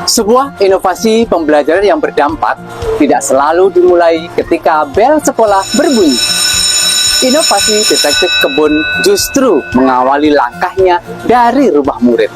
Sebuah inovasi pembelajaran yang berdampak tidak selalu dimulai ketika bel sekolah berbunyi. Inovasi detektif kebun justru mengawali langkahnya dari rumah murid.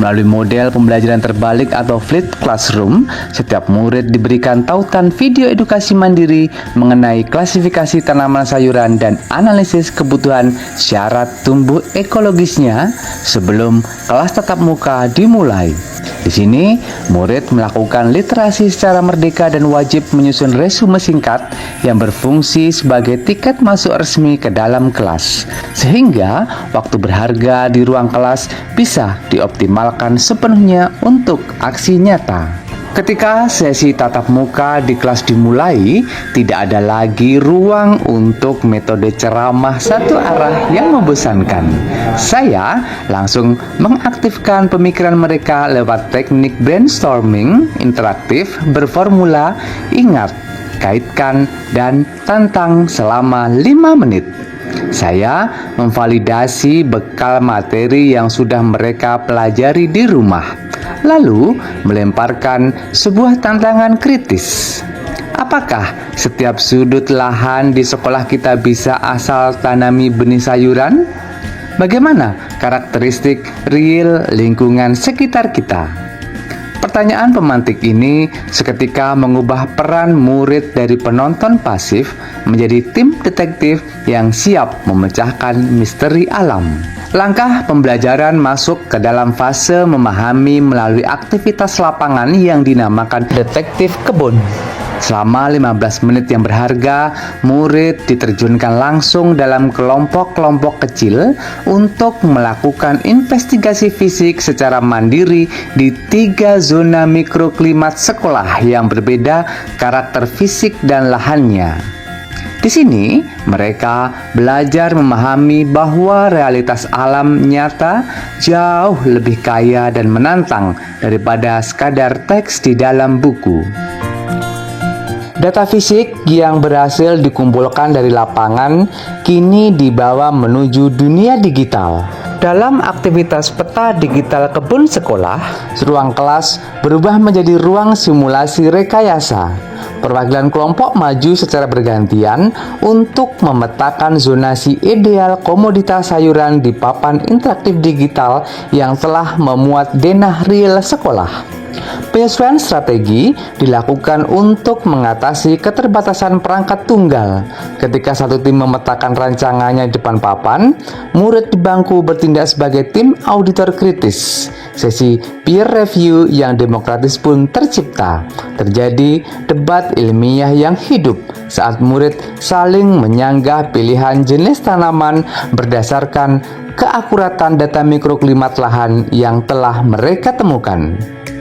Melalui model pembelajaran terbalik atau flipped classroom, setiap murid diberikan tautan video edukasi mandiri mengenai klasifikasi tanaman sayuran dan analisis kebutuhan syarat tumbuh ekologisnya sebelum kelas tatap muka dimulai. Di sini, murid melakukan literasi secara merdeka dan wajib menyusun resume singkat yang berfungsi sebagai tiket masuk resmi ke dalam kelas, sehingga waktu berharga di ruang kelas bisa dioptimalkan sepenuhnya untuk aksi nyata. Ketika sesi tatap muka di kelas dimulai, tidak ada lagi ruang untuk metode ceramah satu arah yang membosankan. Saya langsung mengaktifkan pemikiran mereka lewat teknik brainstorming interaktif berformula ingat, kaitkan, dan tantang selama 5 menit. Saya memvalidasi bekal materi yang sudah mereka pelajari di rumah, lalu melemparkan sebuah tantangan kritis. Apakah setiap sudut lahan di sekolah kita bisa asal tanami benih sayuran? Bagaimana karakteristik real lingkungan sekitar kita? Pertanyaan pemantik ini seketika mengubah peran murid dari penonton pasif menjadi tim detektif yang siap memecahkan misteri alam. Langkah pembelajaran masuk ke dalam fase memahami melalui aktivitas lapangan yang dinamakan detektif kebun. Selama 15 menit yang berharga, murid diterjunkan langsung dalam kelompok-kelompok kecil untuk melakukan investigasi fisik secara mandiri di 3 zona mikroklimat sekolah yang berbeda karakter fisik dan lahannya. Di sini, mereka belajar memahami bahwa realitas alam nyata jauh lebih kaya dan menantang daripada sekadar teks di dalam buku. Data fisik yang berhasil dikumpulkan dari lapangan kini dibawa menuju dunia digital. Dalam aktivitas peta digital kebun sekolah, ruang kelas berubah menjadi ruang simulasi rekayasa. Perwakilan kelompok maju secara bergantian untuk memetakan zonasi ideal komoditas sayuran di papan interaktif digital yang telah memuat denah real sekolah. Penyesuaian strategi dilakukan untuk mengatasi keterbatasan perangkat tunggal. Ketika satu tim memetakan rancangannya di depan papan, murid di bangku bertindak sebagai tim auditor kritis. Sesi peer review yang demokratis pun tercipta. Terjadi debat ilmiah yang hidup saat murid saling menyanggah pilihan jenis tanaman berdasarkan keakuratan data mikroklimat lahan yang telah mereka temukan.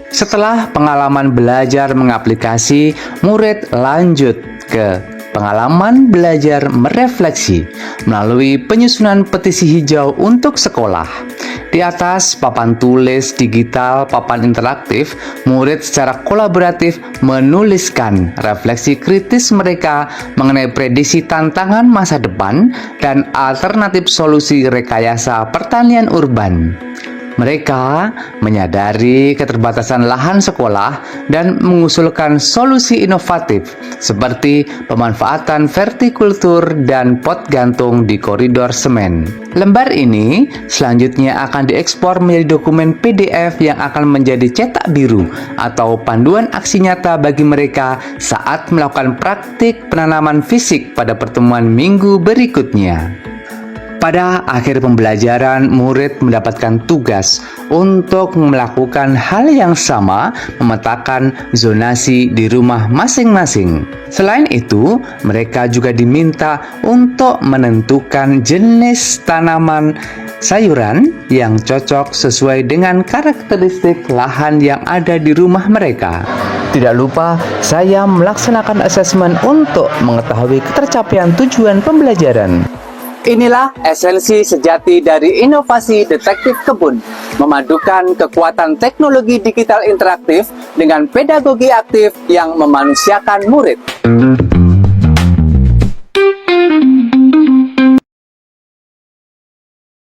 Setelah pengalaman belajar mengaplikasi, murid lanjut ke pengalaman belajar merefleksi melalui penyusunan petisi hijau untuk sekolah. Di atas papan tulis digital, papan interaktif, murid secara kolaboratif menuliskan refleksi kritis mereka mengenai prediksi tantangan masa depan dan alternatif solusi rekayasa pertanian urban. Mereka menyadari keterbatasan lahan sekolah dan mengusulkan solusi inovatif seperti pemanfaatan vertikultur dan pot gantung di koridor semen. Lembar ini selanjutnya akan diekspor menjadi dokumen PDF yang akan menjadi cetak biru atau panduan aksi nyata bagi mereka saat melakukan praktik penanaman fisik pada pertemuan minggu berikutnya. Pada akhir pembelajaran, murid mendapatkan tugas untuk melakukan hal yang sama, memetakan zonasi di rumah masing-masing. Selain itu, mereka juga diminta untuk menentukan jenis tanaman sayuran yang cocok sesuai dengan karakteristik lahan yang ada di rumah mereka. Tidak lupa, saya melaksanakan asesmen untuk mengetahui ketercapaian tujuan pembelajaran. Inilah esensi sejati dari inovasi detektif kebun, memadukan kekuatan teknologi digital interaktif dengan pedagogi aktif yang memanusiakan murid.